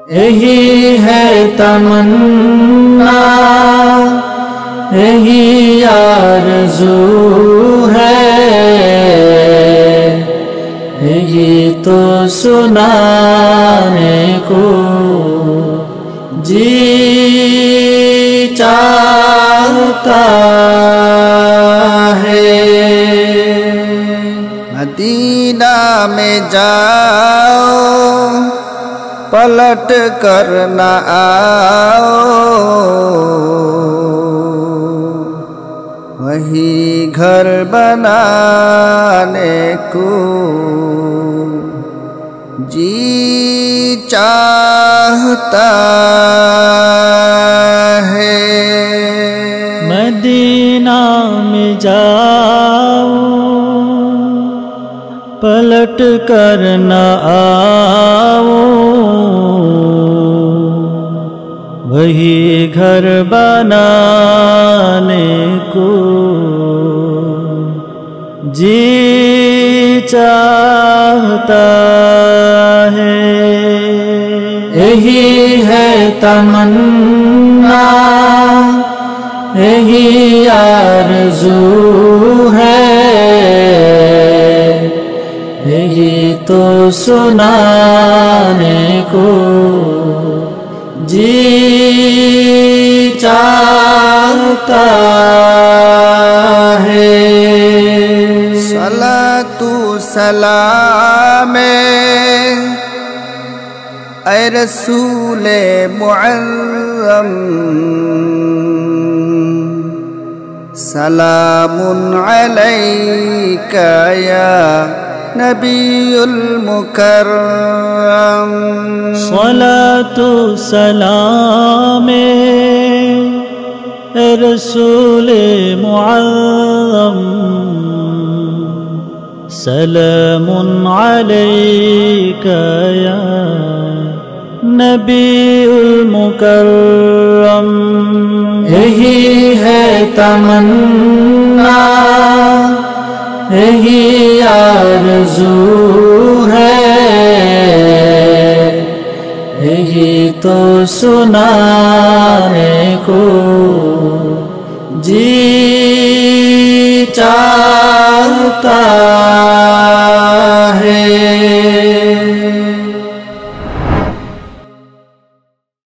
यही है तमन्ना, यही आरज़ू है, यही तो सुनाने को जी चाहता है। मदीना में जाओ पलट कर न आओ, वही घर बनाने को जी चाहता है। मदीना में जाओ पलट कर न आओ, वही घर बनाने को जी चाहता है। यही है तमन्ना, यही आरज़ू है, यही तो सुनाने को जी चाहता है। सलातु सलामे ऐ रसूले मुअज़्ज़म, सलामुन अलैका या नबीयुल मुकर्रम। सलातु सलामे रसूले मुअज़्ज़म, सलामुन अलैका या नबीयुल मुकर्रम। यही है तमन्ना, यही आरज़ू है, यही तो सुनाने को जी चाहता